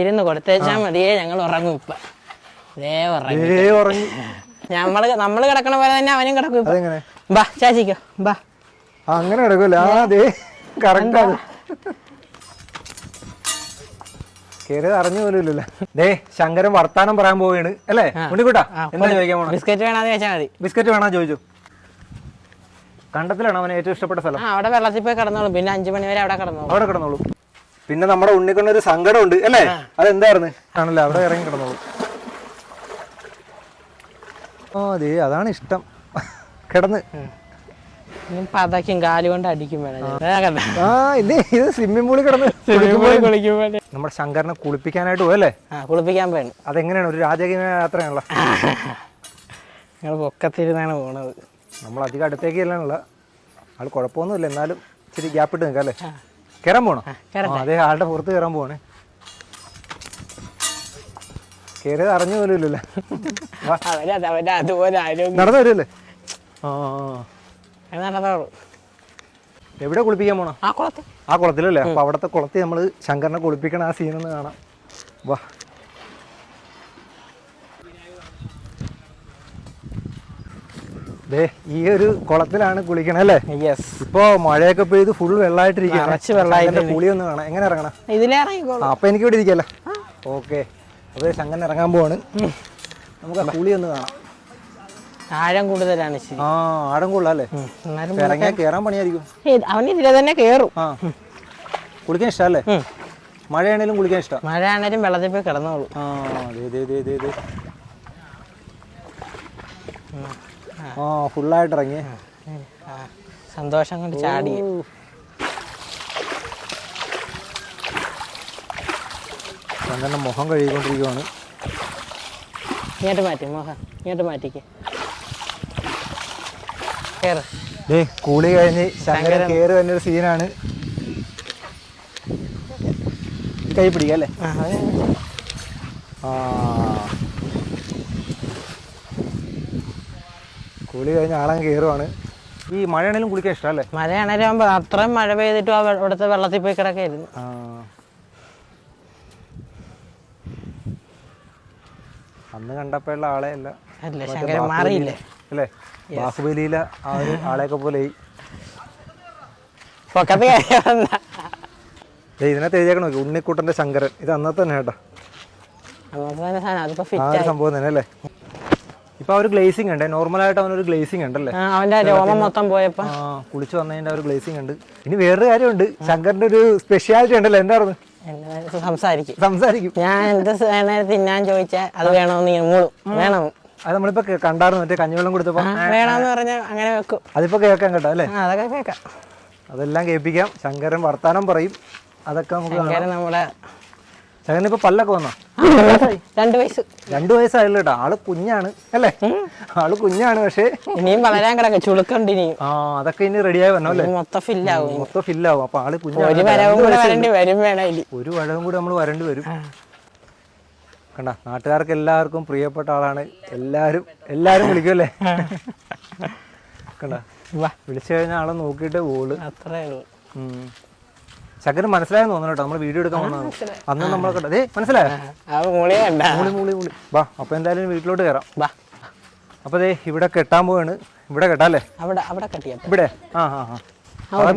ഇരുന്ന് കൊടുത്തേച്ചാ മതിയേ, ഞങ്ങൾ ഉറങ്ങും ഇപ്പൊ. ഉറങ്ങി നമ്മള് കിടക്കണ പോലെ തന്നെ അവനും കിടക്കും. ബാ ചാച്ചിക്കോ, ബാ. അങ്ങനെ കിടക്കൂല. കേറിയത് അറിഞ്ഞു പോലും ഇല്ലല്ലോ. ദേ ശങ്കരൻ വർത്താനം പറയാൻ പോവുകയാണ് അല്ലേ ഉണ്ണിക്കുട്ടാ? എന്താ ചോദിക്കാൻ പോണേ? ബിസ്ക്കറ്റ് വേണമെന്ന് ചോദിച്ചാൽ മതി. ബിസ്ക്കറ്റ് വേണോ ചോദിച്ചു. കണ്ടത്തിലാണ് അവന് ഏറ്റവും ഇഷ്ടപ്പെട്ട സ്ഥലം. അവിടെ വെള്ളത്തിൽ പോയി കിടന്നോളൂ, പിന്നെ 5 മണി വരെ അവിടെ കിടന്നോളൂ. പിന്നെ നമ്മുടെ ഉണ്ണിക്കൊണ്ടൊരു സങ്കടം ഉണ്ട് അല്ലേ? അതെന്തായിരുന്നു? ആണല്ലോ, അവിടെ ഇറങ്ങി കിടന്നോളൂ. അതെ, അതാണ് ഇഷ്ടം. കിടന്ന് പതയ്ക്കും, കാലുകൊണ്ട് അടിക്കും. ഇത് സ്വിമ്മിംഗ് പൂളിൽ കിടന്ന് നമ്മുടെ ശങ്കരനെ കുളിപ്പിക്കാനായിട്ട് പോയല്ലേ? കുളിപ്പിക്കാൻ പോയാണ്. അതെങ്ങനെയാണ്? ഒരു രാജകീയ യാത്രയാണല്ലോ. ഞങ്ങൾ പൊക്കത്തിരുന്നാണ് പോണത്. നമ്മൾ അധികം അടുത്തേക്ക് ചെല്ലാനുള്ള ആൾ കുഴപ്പമൊന്നുമില്ല, എന്നാലും ഇച്ചിരി ഗ്യാപ്പ് ഇട്ട് നിൽക്കാം അല്ലേ? കയറാൻ പോണോ? അതേ, ആളുടെ പുറത്ത് കയറാൻ പോവാണ്. കയറിയത് അറിഞ്ഞു പോലും ഇല്ലല്ലോ. നടന്നു വരുമല്ലേ? എവിടെ കുളിപ്പിക്കാൻ പോണോ? ആ കുളത്തിലല്ലേ? അപ്പൊ അവിടത്തെ കുളത്തിൽ നമ്മള് ശങ്കരനെ കുളിപ്പിക്കണം. ആ സീനൊന്ന് കാണാം. വാ. ഈ ഒരു കുളത്തിലാണ് കുളിക്കണേ അല്ലേ? ഇപ്പൊ മഴയൊക്കെ പെയ്ത് ഫുൾ വെള്ളമായിട്ടിരിക്കും. കുളി ഒന്ന് കാണാം. എങ്ങനെ ഇറങ്ങണം? അപ്പൊ എനിക്ക് ഇവിടെ ഇരിക്കല്ലോ. ഓക്കെ, അപ്പൊ ശങ്കരൻ ഇറങ്ങാൻ പോവാണ്. നമുക്ക് ആ കുളി ഒന്ന് കാണാം. ആഴം കൂടുതലാണ്. ആഴം കൂടുതലല്ലേ? ഇറങ്ങിയാൽ കേറാൻ പണിയായിരിക്കും. അവന് ഇതിലെ തന്നെ കേറും. കുളിക്കാൻ ഇഷ്ടല്ലേ? മഴയാണേലും കുളിക്കാൻ ഇഷ്ടം. മഴയാണേലും വെള്ളത്തിൽ പോയി കിടന്നോളൂ. ഫുള്ളായിട്ട് ഇറങ്ങി സന്തോഷം കൊണ്ട് ചാടി. ശങ്കരന്റെ മുഖം കഴുകിക്കൊണ്ടിരിക്കുവാണ്. ഇങ്ങോട്ട് മാറ്റി മുഖം, ഇങ്ങോട്ട് മാറ്റിക്ക്. കൂളി കഴിഞ്ഞ് ശങ്കരൻ കേറി തന്നെ ഒരു സീനാണ്. കൈ പിടിക്കല്ലേ? കുളി കഴിഞ്ഞ ആളങ്ങ് കയറുവാണ്. ഈ മഴയാണേലും കുളിക്കാൻ ഇഷ്ടമല്ലേ? മഴയാണേലും അത്രയും മഴ പെയ്തിട്ടും അവിടുത്തെ വെള്ളത്തിൽ പോയി കിടക്കായിരുന്നു. അന്ന് കണ്ടപ്പോഴുള്ള ആളെ അല്ല, ശങ്കരൻ മാറിയില്ലേ അല്ലേ? ബാഹുബലിയിലെ ആ ഒരു ആളെയൊക്കെ പോലെ. ഇതിനകത്ത് എഴുതിയേക്കണം നോക്കി, ഉണ്ണിക്കുട്ടന്റെ ശങ്കരൻ. ഇത് അന്നത്തെ തന്നെ കേട്ടോ, ആ ഒരു സംഭവം തന്നെ അല്ലേ? ഇപ്പൊ ഒരു ഗ്ലേസിംഗ് ഉണ്ട്. നോർമലായിട്ട് അവനൊരു ഗ്ലേസിംഗ് ഉണ്ടല്ലേ? അവന്റെ രോമം മൊത്തം പോയപ്പോ കുളിച്ചു വന്നതിന്റെ ഒരു ഗ്ലേസിംഗ് ഉണ്ട്. ഇനി വേറൊരു കാര്യമുണ്ട്, ശങ്കരന്റെ ഒരു സ്പെഷ്യാലിറ്റി ഉണ്ടല്ലോ. എന്തായിരുന്നു? സംസാരിക്കും. ഞാൻ എന്ത് തിന്നാൻ ചോദിച്ചാൽ അത് വേണമെന്ന് വേണം. അത് നമ്മളിപ്പോ കണ്ടായിരുന്നു, മറ്റേ കഞ്ഞിവെള്ളം കൊടുത്തപ്പോ വേണമെന്ന് പറഞ്ഞാൽ അങ്ങനെ വെക്കും. അതിപ്പോ കേൾക്കാൻ കേട്ടോ അല്ലേ? അതൊക്കെ കേൾക്കാം. അതെല്ലാം കേൾപ്പിക്കാം. ശങ്കരൻ വർത്താനം പറയും. അതൊക്കെ നമുക്ക് നമ്മളെ ശങ്കരൻ ഇപ്പൊ പല്ലൊക്കെ വന്നോ? 2 വയസ്സ്. 2 വയസ്സായില്ല കേട്ടോ. ആള് കുഞ്ഞാണ് അല്ലേ? ആള് കുഞ്ഞാണ്, പക്ഷേ ഇനിയും വളരാൻ കിടക്കും. ചുളുക്കുണ്ട് ഇനിയും. അതൊക്കെ ഇനി റെഡിയായി വരണോ അല്ലേ? മൊത്തം ഫില്ലാവും. അപ്പൊ ആള് കുഞ്ഞാണ്. ഒരു വരവും കൂടെ നമ്മൾ വരേണ്ടി വരും. കണ്ട, നാട്ടുകാർക്ക് എല്ലാവർക്കും പ്രിയപ്പെട്ട ആളാണ്. എല്ലാരും വിളിക്കുമല്ലേ? കണ്ട, വിളിച്ചു കഴിഞ്ഞാൽ ആളെ നോക്കിയിട്ട് പോള്. അത്രേ ഉള്ളൂ. ശങ്കരൻ മനസ്സിലായെന്ന് തോന്നുന്നു കേട്ടോ. നമ്മൾ വീഡിയോ എടുക്കാൻ വന്നതാണ് അന്ന്. നമ്മളെ കണ്ടേ മനസ്സിലായോ? വാ, അപ്പൊ എന്തായാലും വീട്ടിലോട്ട് കയറാം. അപ്പൊ ഇവിടെ കെട്ടാൻ പോവാണ്. ഇവിടെ കെട്ടാല്ലേ? ഇവിടെ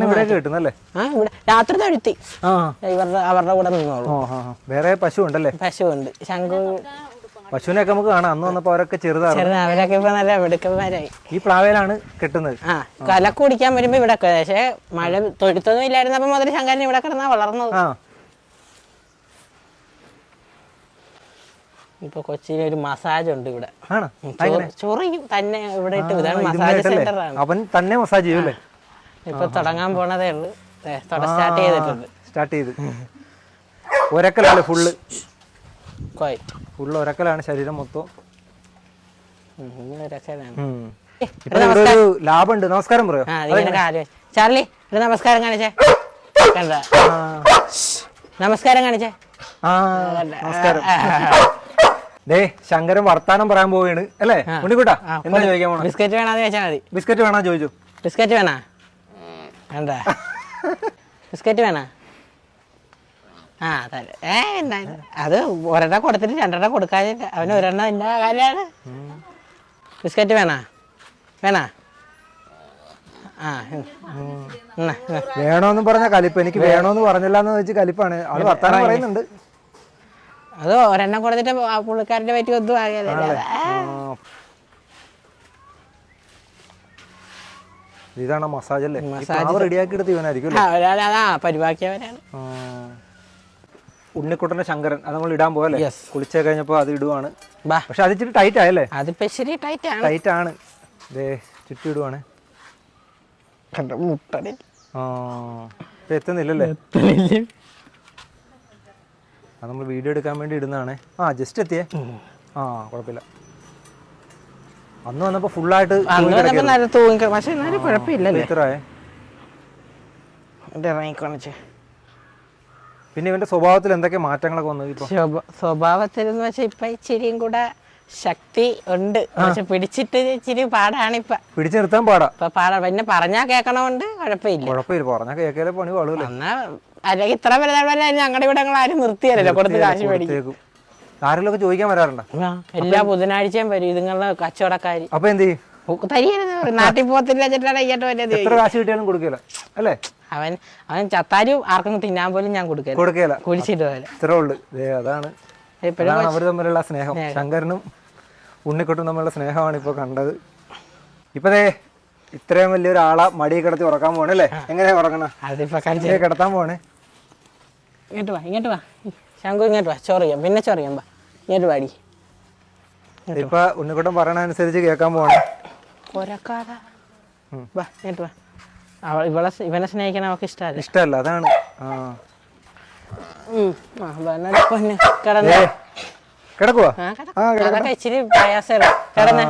ഇവിടെ കിട്ടുന്നല്ലേ? രാത്രി തൊഴുത്തി അവരുടെ കൂടെ നിന്നോളൂ. വേറെ പശു ഉണ്ടല്ലേ? പശുവുണ്ട്. പശുവിനൊക്കെ നമുക്ക് കാണാം. അന്ന് വന്നപ്പോ അവരൊക്കെ ചെറുതാണ്. അവരൊക്കെ ഇപ്പൊ നല്ല മിടുക്കന്മാരായി. ഈ പ്ലാവയിലാണ് കെട്ടുന്നത്. കലക്ക് കുടിക്കാൻ വരുമ്പോ ഇവിടെ. പക്ഷെ മഴ തൊഴുത്തൊന്നും ഇല്ലായിരുന്നപ്പോ മുതൽ ശങ്കരൻ ഇവിടെ കിടന്നാ വളർന്നത്. ഇപ്പൊ കൊച്ചിയിൽ ഒരു മസാജ് ഉണ്ട് ഇവിടെ. ചൊറിയും തന്നെ ഇവിടെ ഇട്ട്. ഇതാണ് മസാജ് സെന്റർ ആണ്. അവൻ തന്നെ മസാജ് ചെയ്യൂല്ലേ? ഇപ്പൊ തുടങ്ങാൻ പോണതേ ഉള്ളു. സ്റ്റാർട്ട് ചെയ്ത് ഒരക്കലല്ലേ? ഫുള്ള് ഒരക്കലാണ് ശരീരം മൊത്തം. ലാഭമുണ്ട്. നമസ്കാരം പറയോ ചാർലി? നമസ്കാരം കാണിച്ചേ. നമസ്കാരം കാണിച്ചേ. നമസ്കാരം. ശങ്കരൻ വർത്താനം പറയാൻ പോവുകയാണ് അല്ലേ ഉണ്ണിക്കുട്ടാ? എന്താ ചോദിക്കാൻ പോണേ? ബിസ്ക്കറ്റ് വേണമെന്ന് ചോദിച്ചാൽ മതി. ബിസ്ക്കറ്റ് വേണോ ചോദിച്ചു. ബിസ്ക്കറ്റ് വേണോ? എന്താ ബിസ്ക്കറ്റ് വേണോ? ആ അത് ഒരെണ്ണം കൊടുത്തിട്ട് രണ്ടെണ്ണം കൊടുക്കാതില്ല. അവന് ഒരെണ്ണം ഇന്ന കാര്യമാണ്. ബിസ്ക്കറ്റ് വേണോ? ആ വേണോന്ന് പറഞ്ഞ കലിപ്പ്. എനിക്ക് വേണോന്ന് പറഞ്ഞില്ലാന്ന് വെച്ച് കലിപ്പാണ്. ആള് വർത്താനം പറയുന്നുണ്ട്. അത് ഒരെണ്ണം കൊടുത്തിട്ട് പുള്ളിക്കാരന്റെ പറ്റി ഒന്നും ആകില്ല. ഇതാണ് മസാജ് അല്ലേ? റെഡിയാക്കി എടുത്ത് ഇവനായിരിക്കും. പരിപാടിയവരാണ്. ഉണ്ണിക്കുട്ടന്റെ ശങ്കരൻ അത് നമ്മൾ ഇടാൻ പോകല്ലേ? കുളിച്ചേ കഴിഞ്ഞപ്പോ അത് ഇടുവാണ്. പക്ഷെ അത് ഇച്ചിരി ടൈറ്റ് ആയല്ലേ? അതിപ്പോ ശരി ടൈറ്റ് ആണ്. ചുറ്റി ഇടുവാണ്. എത്തുന്നില്ലല്ലേ? അത് നമ്മൾ വീഡിയോ എടുക്കാൻ വേണ്ടി ഇടുന്നതാണ്. ജസ്റ്റ് എത്തിയേ. കുഴപ്പമില്ല. അന്ന് വന്നപ്പോ ഫുള്ളായിട്ട് പക്ഷെ എന്നാലും കുഴപ്പമില്ലല്ലേ? പിന്നെ ഇവന്റെ സ്വഭാവത്തിൽ എന്തൊക്കെ മാറ്റങ്ങളൊക്കെ വന്നത്? ഇപ്പൊ സ്വഭാവത്തിൽ എന്ന് വെച്ചാൽ ഇപ്പൊ ഇച്ചിരിയും കൂടെ ശക്തി ഉണ്ട്. പക്ഷെ പിടിച്ചിട്ട് ഇച്ചിരി പാടാണ്. ഇപ്പൊ പിടിച്ചു നിർത്താൻ പാടാ. പിന്നെ പറഞ്ഞാ കേക്കണോണ്ട് കുഴപ്പമില്ല. പറഞ്ഞാ കേക്കാലേ പണി പാടൂല്ലേ? അല്ലെങ്കിൽ ഇത്ര വലുതായ ഞങ്ങളുടെ ഇവിടെ ആരും നിർത്തിയല്ലോ കൊടുത്ത് കാശ് മേടിക്കും. ആരെങ്കിലും ചോദിക്കാൻ വരാറുണ്ടോ? എല്ലാ ബുധനാഴ്ചയും വരും ഇതുങ്ങളുടെ കച്ചവടക്കാര്. അപ്പൊ എന്ത് ചെയ്യും? തരികയെന്ന് നാട്ടിൽ പോകത്തില്ല ചേട്ടാ. എത്ര കാശ് കിട്ടിയാലും കൊടുക്കില്ല അല്ലേ? അവൻ ചത്താലും ആർക്കും തിന്നാൻ പോലും ഞാൻ കൊടുക്കില്ല. കുഴിച്ചിട്ട് പോലെ ഇത്രേ ഉള്ളു. അതാണ് അവർ തമ്മിലുള്ള സ്നേഹം. ശങ്കരനും ഉണ്ണിക്കുട്ടും തമ്മിലുള്ള സ്നേഹമാണ് ഇപ്പൊ കണ്ടത്. ഇപ്പൊ ഇത്രയും വലിയൊരാളെ മടിയിൽ കിടത്തി ഉറക്കാൻ പോണല്ലേ? എങ്ങനെയാ ഉറങ്ങണ? കിടത്താൻ പോണേ. ഇങ്ങോട്ട് വാ ശങ്കു, ഇങ്ങോട്ട് വാ. ചൊറിയാം പിന്നെ ചൊറിയാം. ഇങ്ങോട്ട് വാടി. ഇപ്പൊ ഉണ്ണിക്കുട്ടൻ പറയണ അനുസരിച്ച് കേൾക്കാൻ പോണേ. ഇങ്ങോട്ട് വാ. ഇവനെ സ്നേഹിക്കാൻ അവർക്ക് ഇഷ്ടമല്ല. അതാണ് കിടക്കുവാ. അതൊക്കെ ഇച്ചിരി പ്രയാസമല്ല. കിടന്നേ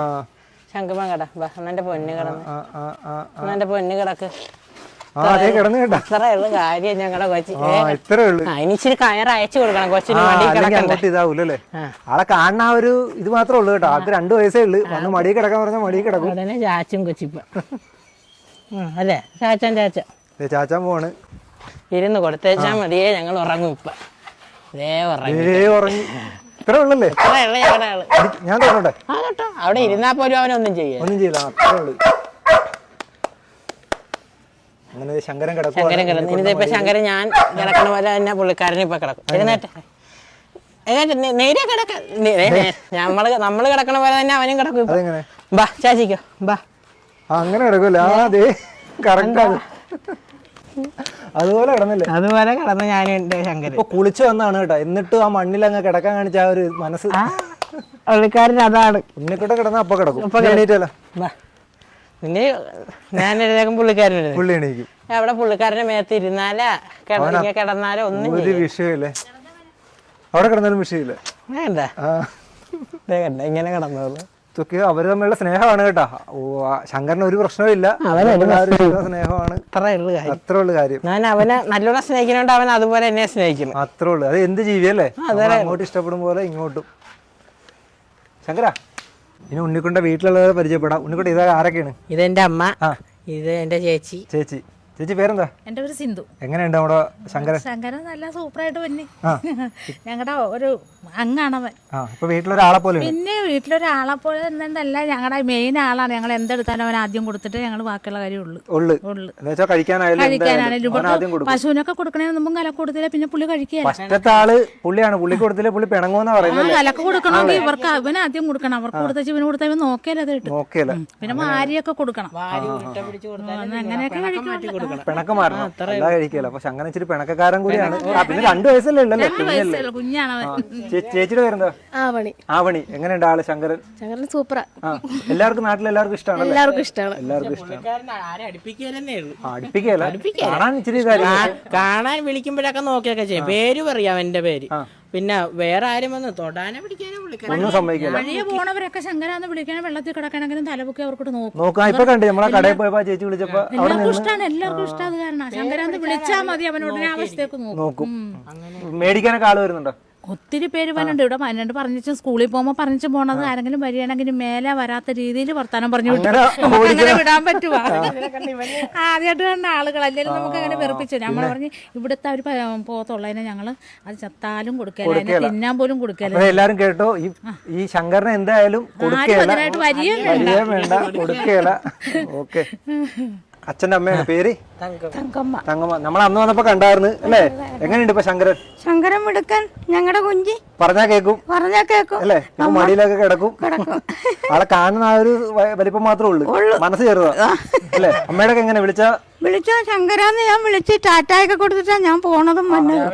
ശങ്കുമാ കട. എന്നെ പൊന്ന് കിടന്ന് എന്റെ പൊന്ന് കിടക്ക്. അത്രയുള്ള കാര്യം ഞങ്ങളുടെ കൊച്ചി. അതിന് ഇച്ചിരി കയർ അയച്ചു കൊടുക്കണം കൊച്ചിന്. ഇതാവൂലേ? ആളെ കാണുന്ന ഒരു ഇത് മാത്രമേ ഉള്ളൂ കേട്ടോ. ആൾക്ക് 2 വയസ്സേ ഉള്ളു. വന്ന് മടി കിടക്കാൻ പറഞ്ഞാൽ മടി കിടക്കും. ഉടനെ ചാച്ചും കൊച്ചിപ്പ അല്ലേ? ചാച്ചാൻ പോണ്. ഇരുന്ന് കൊടുത്തേച്ചാ മതിയേ. ഞങ്ങൾ ഉറങ്ങും. ഇപ്പൊ ഉറങ്ങി. ഇത്ര ഉള്ളല്ലേ? ഞാൻ തോന്നട്ടെ. അവിടെ ഇരുന്നാ പോലും അവനൊന്നും ചെയ്യില്ല. അത്രേ ഉള്ളു. അങ്ങനെ ശങ്കരൻ കിടക്കും. ഇനിയിപ്പോ ശങ്കരൻ ഞാൻ കിടക്കണ പോലെ തന്നെ പുള്ളിക്കാരൻ ഇപ്പൊ കിടക്കും. എഴുന്നേറ്റ് നേരെ കിടക്ക. നമ്മള് കിടക്കണ പോലെ തന്നെ അവനും കിടക്കും. ബാ ചാച്ചിക്കോ. ബാ അങ്ങനെ കിടക്കൂല. അതുപോലെ കിടന്നില്ലേ? അതുപോലെ കിടന്ന് ഞാൻ ശങ്കരൻ ഇപ്പൊ കുളിച്ചു വന്നാണ് കേട്ടോ. എന്നിട്ടും ആ മണ്ണിൽ അങ്ങ് കിടക്കാൻ കാണിച്ച ആ ഒരു മനസ്സ് പുള്ളിക്കാരൻ അതാണ്. ഉണ്ണിക്കുട്ട കിടന്ന അപ്പൊ കിടക്കും. എണീറ്റല്ലോ. പിന്നെ ഞാൻ എഴുതേക്കും പുള്ളി എണീക്കും. അവിടെ പുള്ളിക്കാരന്റെ മേത്ത് ഇരുന്നാലാ കിടന്നാലോ ഒന്നും ഒരു വിഷയമില്ലേ? അവിടെ കിടന്നാലും വിഷയമില്ല. ഇങ്ങനെ കിടന്നോളൂ. അവര് തമ്മിലുള്ള സ്നേഹമാണ് കേട്ടാ. ശങ്കരന് ഒരു പ്രശ്നമില്ല. സ്നേഹമാണ്. അത്രേ ഉള്ളു കാര്യം. ഞാൻ അവനെ നല്ലോണം സ്നേഹിക്കുന്നുണ്ട്. അവൻ അതുപോലെ എന്നെ സ്നേഹിക്കുന്നു. അത്രേ ഉള്ളു. അത് എന്ത് ജീവിയല്ലേ? അങ്ങോട്ട് ഇഷ്ടപ്പെടും പോലെ ഇങ്ങോട്ടും. ശങ്കര ഇനി ഉണ്ണിക്കുണ്ട വീട്ടിലുള്ളവരെ പരിചയപ്പെടാം. ഉണ്ണിക്കുണ്ട ഇതാ ആരൊക്കെയാണ്? ഇതെന്റെ അമ്മ. ഇത് എന്റെ ചേച്ചി. ചേച്ചി പേരെന്താ? എന്റെ പേര് സിന്ധു. എങ്ങനെയുണ്ട് നമ്മുടെ ശങ്കരൻ? നല്ല സൂപ്പറായിട്ട് വന്നി. ഞങ്ങളുടെ ഒരു അംഗാണവൻ. ഇപ്പൊ വീട്ടിലൊരാളെ പോലെ? പിന്നെ വീട്ടിലൊരാളെ പോലെ എന്നല്ല, ഞങ്ങളുടെ മെയിൻ ആളാണ്. ഞങ്ങൾ എന്തെടുത്താലും അവൻ ആദ്യം കൊടുത്തിട്ട് ഞങ്ങൾ ബാക്കിയുള്ള കാര്യം ഉള്ളു. കഴിക്കാനായാലും പശുവിനൊക്കെ കൊടുക്കണേ മുമ്പും കലക്ക് കൊടുത്തില്ല. പിന്നെ പുള്ളി കഴിക്കുകയാണ്. പുള്ളിയാണ് പുള്ളി കൊടുത്തില്ല. പുള്ളി പിണങ്ങുമെന്നാ പറയുന്നത്. കലക്ക് കൊടുക്കണമെങ്കിൽ ഇവർക്ക് അവന് ആദ്യം കൊടുക്കണം. അവർക്ക് കൊടുത്ത ഇവന് കൊടുത്താൽ ഇവൻ നോക്കിയാലത് കിട്ടും. പിന്നെ മാരിയൊക്കെ കൊടുക്കണം. അങ്ങനെയൊക്കെ കഴിക്കും. പിണക്കം മാറണം. അല്ലാതെ കഴിക്കല. അപ്പൊ ശങ്കരൻ ഇച്ചിരി പിണക്കക്കാരൻ കൂടിയാണ്. പിന്നെ 2 വയസ്സല്ലേ ഉള്ളല്ലേ? കുഞ്ഞാണ്. ചേച്ചിയുടെ പേരെന്താ? ആവണി. എങ്ങനെയുണ്ട് ആള് ശങ്കരൻ? സൂപ്പറാ. എല്ലാവർക്കും നാട്ടിൽ എല്ലാവർക്കും ഇഷ്ടമാണ്. എല്ലാവർക്കും ഇഷ്ടമാണ്. കാണാൻ വിളിക്കുമ്പോഴൊക്കെ നോക്കിയൊക്കെ ചെയ്യും. പേര് പറയാം എന്റെ പേര്. പിന്നെ വേറെ ആരും വന്ന് തൊടാനോ പിടിക്കാനോ ഒന്നും സമ്മതിക്കില്ല. വഴിയെ പോണവരൊക്കെ ശങ്കരാന്ന് വിളിക്കാനും വെള്ളത്തിൽ കിടക്കണമെങ്കിലും തലപൊക്കി അവർക്കൂടെ നോക്കാം. ഇപ്പൊ കണ്ടു നമ്മളെ കടയിൽ പോയപ്പോ ചേച്ചി വിളിച്ചപ്പോ എല്ലാവർക്കും ഇഷ്ടമാണ്. എല്ലാവർക്കും ഇഷ്ടം. അത് കാരണം ശങ്കരാന്ന് വിളിച്ചാൽ മതി. അവനോട് അവസ്ഥയൊക്കെ നോക്കും. മേടിക്കാനൊക്കെ ആള് വരുന്നുണ്ടോ? ഒത്തിരി പേര് പറഞ്ഞിട്ടുണ്ട് ഇവിടെ എന്നോട് പറഞ്ഞിട്ട് സ്കൂളിൽ പോകുമ്പോൾ പറഞ്ഞു പോണത് ആരെങ്കിലും വരികയാണെങ്കിൽ മേലെ വരാത്ത രീതിയിൽ വർത്താനം പറഞ്ഞു അങ്ങനെ വിടാൻ പറ്റുമോ? ആദ്യമായിട്ട് കണ്ട ആളുകൾ അല്ലെങ്കിൽ നമുക്ക് അങ്ങനെ വെറുപ്പിച്ചു. നമ്മൾ പറഞ്ഞ് ഇവിടുത്തെ ഒരു പോത്തുള്ളതിനെ ഞങ്ങൾ അത് ചത്താലും കൊടുക്കല, അതിനെ തിന്നാൻ പോലും കൊടുക്കല. എല്ലാരും കേട്ടോ, ഈ ശങ്കരനെ എന്തായാലും അതിനായിട്ട് വരികയും വേണ്ട, കൊടുക്കല. ഓക്കെ. അച്ഛന്റെ അമ്മയുടെ പേര് തങ്കമ്മ. തങ്കമ്മ. നമ്മൾ അന്ന് വന്നപ്പോ കണ്ടായിരുന്നു അല്ലേ? എങ്ങനെയുണ്ട് ഇപ്പൊ ശങ്കരൻ? ശങ്കരൻ മിടുക്കൻ, ഞങ്ങളുടെ കുഞ്ചി. പറഞ്ഞാ കേക്കും അല്ലേ? മടിയിലൊക്കെ കിടക്കും. ആളെ കാണുന്ന ആ ഒരു വലിപ്പം മാത്രമേ ഉള്ളൂ, മനസ്സ് ചെറുതാ അല്ലേ? അമ്മയുടെ എങ്ങനെ വിളിച്ചാ ശങ്കരാന്ന് ഞാൻ വിളിച്ച് ടാറ്റായൊക്കെ കൊടുത്തിട്ടാ ഞാൻ പോണതും വന്നതും.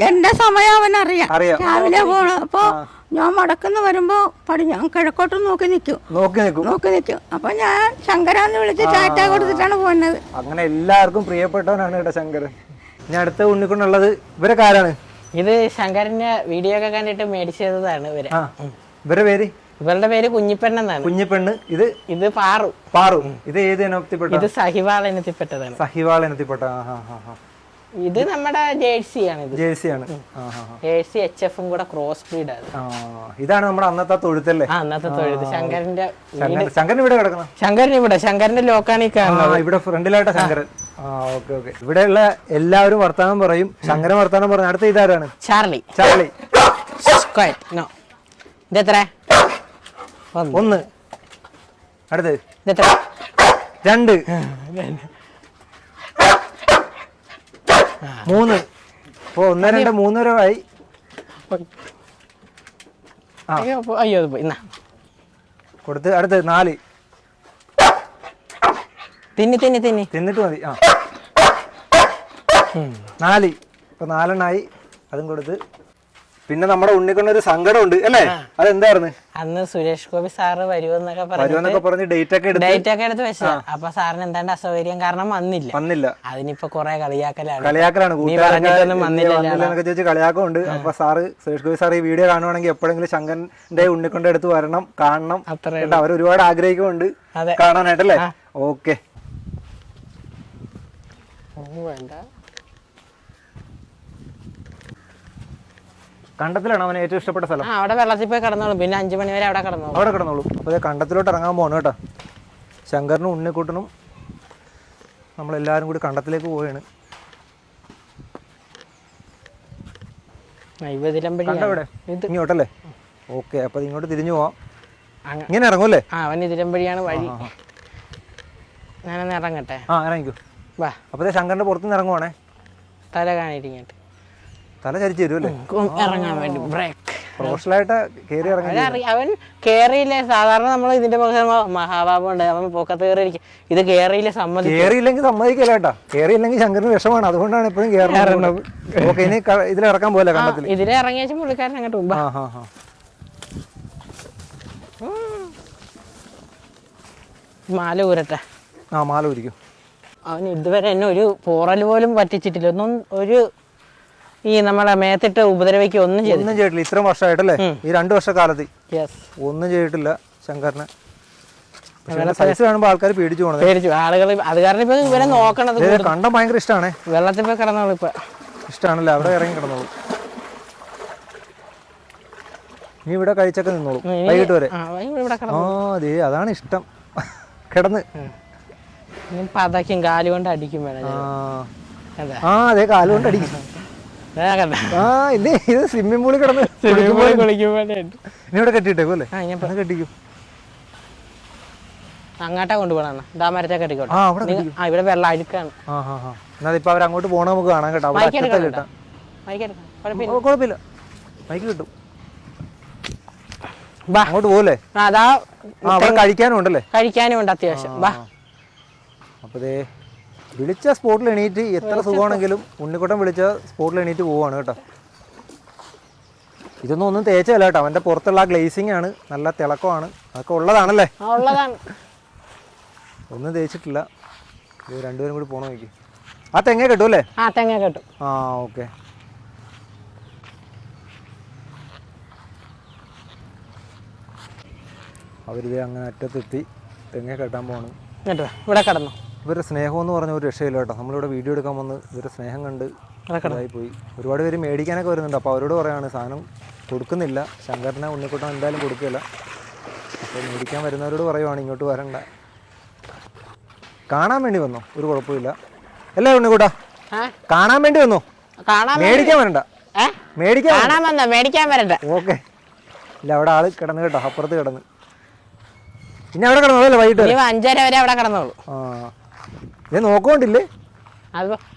എന്റെ സമയം അവനറിയാം. രാവിലെ പോണ അപ്പൊ ഞാൻ മടക്കുന്ന വരുമ്പോ ഞാൻ കിഴക്കോട്ട് നോക്കി നിൽക്കും. അപ്പൊ ഞാൻ ശങ്കരാന്ന് വിളിച്ച് ടാറ്റ കൊടുത്തിട്ടാണ് പോകുന്നത്. അങ്ങനെ എല്ലാവർക്കും പ്രിയപ്പെട്ടവനാണ് കേട്ടോ ശങ്കരൻ. ഇനി അടുത്ത ഉണ്ണിക്കൊണ്ടുള്ളത് ഇവരൊക്കെ ആരാണ്? ഇത് ശങ്കരന്റെ വീഡിയോ ഒക്കെ കണ്ടിട്ട് മേടിച്ചതാണ് ഇവര്. ഇവരുടെ പേര്? ഇവരുടെ പേര് കുഞ്ഞിപ്പെണ്ണെന്നാണ്. കുഞ്ഞിപ്പെണ്ണ്. ഇത് പാറു. ഇത് ഏത് ഇനത്തിൽപ്പെട്ട? ഇത് സഹിവാൾ ഇനത്തിൽപ്പെട്ടതാണ്. സഹിവാൾ ഇനത്തിൽപ്പെട്ട. ഇത് നമ്മുടെ ജേഴ്സിയാണ്. ജേഴ്സിയാണ്. ജേഴ്സി HF കൂടെ ക്രോസ് ബ്രീഡ് ആണ്. ഇതാണ് നമ്മുടെ അന്നത്തെ തൊഴുത്തല്ലേ? അന്നത്തെ തൊഴുത്ത്. ശങ്കരൻ ഇവിടെ കിടക്കണം. ശങ്കരന്റെ ലോക്കാണ് ഈ കാണുന്നത്. ഇവിടെ ഫ്രണ്ടിലായിട്ട് ശങ്കരൻ. ഓക്കെ. ഇവിടെയുള്ള എല്ലാവരും വർത്താനം പറയും, ശങ്കരൻ വർത്താനം പറയും. അടുത്ത ഇതാരാണ്? ചാർലി. ഇതെത്ര? 1. അടുത്ത് ഇതെത്ര? 2. 3. ഇപ്പൊ 1, 2, 3 വരെ ആയി. അയ്യോ കൊടുത്ത് അടുത്ത് 4. തിന്നിട്ട് മതി. 4. ഇപ്പൊ 4 ആയി. അതും കൊടുത്ത്. പിന്നെ നമ്മുടെ ഉണ്ണിക്കൊണ്ടൊരു സങ്കടമുണ്ട് അല്ലേ? അതെന്തായിരുന്നു? അന്ന് സുരേഷ് ഗോപി സാറ് വരുമെന്നൊക്കെ പറഞ്ഞ് ഡേറ്റ് ഒക്കെ എടുത്ത് വെച്ചതാ. അപ്പൊ സാറിന് എന്താണ്ട് അസൗകര്യം കാരണം വന്നില്ല. അതിനിപ്പോ കൊറേ കളിയാക്കലാണ്. വന്നില്ലെന്നൊക്കെ ചോദിച്ച് കളിയാക്കമുണ്ട്. അപ്പൊ സുരേഷ് ഗോപി സാർ ഈ വീഡിയോ കാണുവാണെങ്കിൽ എപ്പോഴെങ്കിലും ശങ്കരന്റെ ഉണ്ണിക്കൊണ്ട അടുത്ത് വരണം, കാണണം. അവർ ഒരുപാട് ആഗ്രഹിക്കുന്നുണ്ട് കാണാനായിട്ടല്ലേ? ഓക്കെ. വേണ്ട. കണ്ടത്തിലാണ് അവന് ഏറ്റവും ഇഷ്ടപ്പെട്ട സ്ഥലം. അവിടെ വെള്ളത്തിൽ പോയി കിടന്നോളും. പിന്നെ 5 മണി വരെ അവിടെ കിടന്നോളും. അപ്പോൾ കണ്ടത്തിലോട്ട് ഇറങ്ങാൻ പോകണം കേട്ടോ. ശങ്കരനും ഉണ്ണിക്കുട്ടനും നമ്മളെല്ലാവരും കൂടി കണ്ടത്തിലേക്ക് പോവുകയാണ്. ഇങ്ങോട്ടല്ലേ? ഓക്കെ. അപ്പോൾ ഇങ്ങോട്ട് തിരിഞ്ഞു പോവാം. ഇങ്ങനെ ഇറങ്ങൂല്ലേ? അവൻ ഇതിലമ്പഴിയാണ് വഴി. ഞാനൊന്ന് ഇറങ്ങട്ടെ. ഇറങ്ങിക്കോ. അപ്പോൾ ശങ്കരന്റെ പുറത്തുനിന്ന് ഇറങ്ങുവാണേ. തല കാണിരിക്കട്ടെ. തല ചരിച്ചു തരും അല്ലേ? ഇറങ്ങാൻ വേണ്ടി ബ്രേക്ക് പ്രൊഫഷണലായിട്ട് കയറി ഇറങ്ങി. അവൻ കേറിയില്ലേ? സാധാരണ നമ്മൾ ഇതിന്റെ മഹാബാബു ഉണ്ട്, അവൻ പൊക്കത്ത് കയറിയിരിക്കും. ഇത് കേറിയില്ലേ? കേറിയില്ലെങ്കിൽ സമ്മതിക്കില്ല കേട്ടോ. കേറിയില്ലെങ്കിൽ ശങ്കരന് വിഷമാണ്. അതുകൊണ്ടാണ് എപ്പോഴും കയറുന്നത്. ഓക്കെ. ഇനി ഇതിലിറക്കാൻ പോലെ കണ്ടത്തിൽ ഇതിലെ ഇറങ്ങിയ പുള്ളിക്കാരൻ അങ്ങോട്ട് മുമ്പ് മാല ഊരട്ടെ. മാല ഊരിക്കും. അവൻ ഇതുവരെ എന്നെ ഒരു പോറൽ പോലും പറ്റിച്ചിട്ടില്ല. ഈ നമ്മളെ മേത്തിട്ട് ഉപദ്രവിക്കുക ഒന്നും ചെയ്തിട്ടില്ല. ഇത്രയും വർഷമായിട്ടല്ലേ? ഈ 2 വർഷക്കാലത്ത് ഒന്നും ചെയ്തിട്ടില്ല ശങ്കരന്. സൈസ് കാണുമ്പോ ആൾക്കാർ പേടിച്ചു ആളുകൾ. അത് കാരണം ഇപ്പൊ ഇവരെ നോക്കണത് കണ്ടം ഭയങ്കര ഇഷ്ടമാണ്. വെള്ളത്തിൽ പോയി കിടന്നോളൂ. ഇപ്പൊ ഇഷ്ടമാണല്ലേ? അവിടെ ഇറങ്ങി കിടന്നോളൂ. നീ ഇവിടെ കഴിച്ചൊക്കെ നിന്നോളൂ വൈകിട്ട് വരെ. അതെ, അതാണ് ഇഷ്ടം. കിടന്ന് പതയ്ക്കും, കാലുകൊണ്ട് അടിക്കും വേണം. അതെ, കാലുകൊണ്ട് അടിക്കും. ഇത് സ്വിമ്മിംഗ് പൂളിൽ കിടന്ന് ഇനി ഇവിടെ കെട്ടിയിട്ടേക്കും അല്ലേ? കെട്ടിക്കും. അങ്ങോട്ടാ കൊണ്ടുപോകണം. മരത്തെ കെട്ടിക്കോട്ടെ. ഇവിടെ വെള്ളം അഴുക്കാണ്. എന്നാ ഇപ്പൊ അവരങ്ങോട്ട് പോണ നമുക്ക് കാണാൻ കേട്ടോ. കുഴപ്പമില്ല, മൈക്ക് കിട്ടും. അങ്ങോട്ട് പോകല്ലേ? അതാ കഴിക്കാനും ഉണ്ടല്ലേ? കഴിക്കാനും ഉണ്ട് അത്യാവശ്യം. അപ്പൊ വിളിച്ച സ്പോട്ടിൽ എണീറ്റ് എത്ര സുഖമാണെങ്കിലും ഉണ്ണിക്കുട്ടൻ വിളിച്ച സ്പോട്ടിൽ എണീറ്റ് പോവാണ് കേട്ടോ. ഒന്നും തേച്ചല്ല കേട്ടോ. അവന്റെ പുറത്തുള്ള ഗ്ലേസിംഗ് ആണ്, നല്ല തിളക്കമാണ്. അതൊക്കെ ഉള്ളതാണല്ലേ? ഒന്നും തേച്ചിട്ടില്ല. രണ്ടുപേരും കൂടി പോണ നോക്കി. ആ തെങ്ങ കെട്ടും അല്ലേ? ഓക്കെ. അവരിത് അങ്ങനെ അറ്റത്തെത്തി തെങ്ങ കെട്ടാൻ പോകണം. ഇവിടെ കിടന്നു. ഇവരുടെ സ്നേഹം എന്ന് പറഞ്ഞ ഒരു രക്ഷയില്ല കേട്ടോ. നമ്മളിവിടെ വീഡിയോ എടുക്കാൻ വന്ന് ഇവരുടെ സ്നേഹം കണ്ട് പോയി. ഒരുപാട് പേര് മേടിക്കാനൊക്കെ വരുന്നുണ്ട്. അപ്പോൾ അവരോട് പറയാണ് സാധനം കൊടുക്കുന്നില്ല. ശങ്കരനെ ഉണ്ണിക്കുട്ടൻ എന്തായാലും കൊടുക്കില്ല. അപ്പോൾ മേടിക്കാൻ വരുന്നവരോട് പറയുവാണ് ഇങ്ങോട്ട് വരണ്ട. കാണാൻ വേണ്ടി വന്നോ? ഒരു കുഴപ്പമില്ല അല്ലേ ഉണ്ണിക്കുട്ടാ? കാണാൻ വേണ്ടി വന്നോ? മേടിക്കാൻ വരണ്ട. മേടിക്കാൻ വരണ്ട. ഓക്കെ. ഇല്ല അവിടെ ആള് കിടന്ന് കേട്ടോ, അപ്പുറത്ത് കിടന്ന്. പിന്നെ അവിടെ കിടന്നോളൂ വൈകിട്ട് 5:30 വരെ അവിടെ കിടന്നോളൂ. ഞാൻ നോക്കോണ്ടില്ലേ?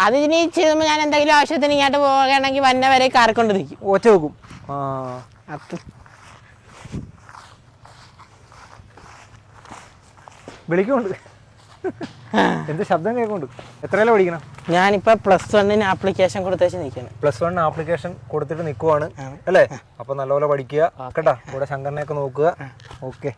അത് ഇനി ചെയ്യുമ്പോൾ ഞാൻ എന്തെങ്കിലും ആവശ്യത്തിന് ഇങ്ങോട്ട് പോവുകയാണെങ്കിൽ വന്ന വരെ കാറിക്കൊണ്ട് നിൽക്കും. ഒച്ച വെക്കും. വിളിക്കുന്നുണ്ട്. എന്ത് ശബ്ദം കേൾക്കുന്നുണ്ട്. എത്രയല്ല പഠിക്കണം? ഞാനിപ്പോൾ +1 ആപ്ലിക്കേഷൻ കൊടുത്തേച്ച് നിൽക്കുകയാണ്. +1 ആപ്ലിക്കേഷൻ കൊടുത്തിട്ട് നിൽക്കുവാണ് അല്ലേ? അപ്പോൾ നല്ലപോലെ പഠിക്കുക കേട്ടോ. ഇവിടെ ശങ്കരനെയൊക്കെ നോക്കുക. ഓക്കെ.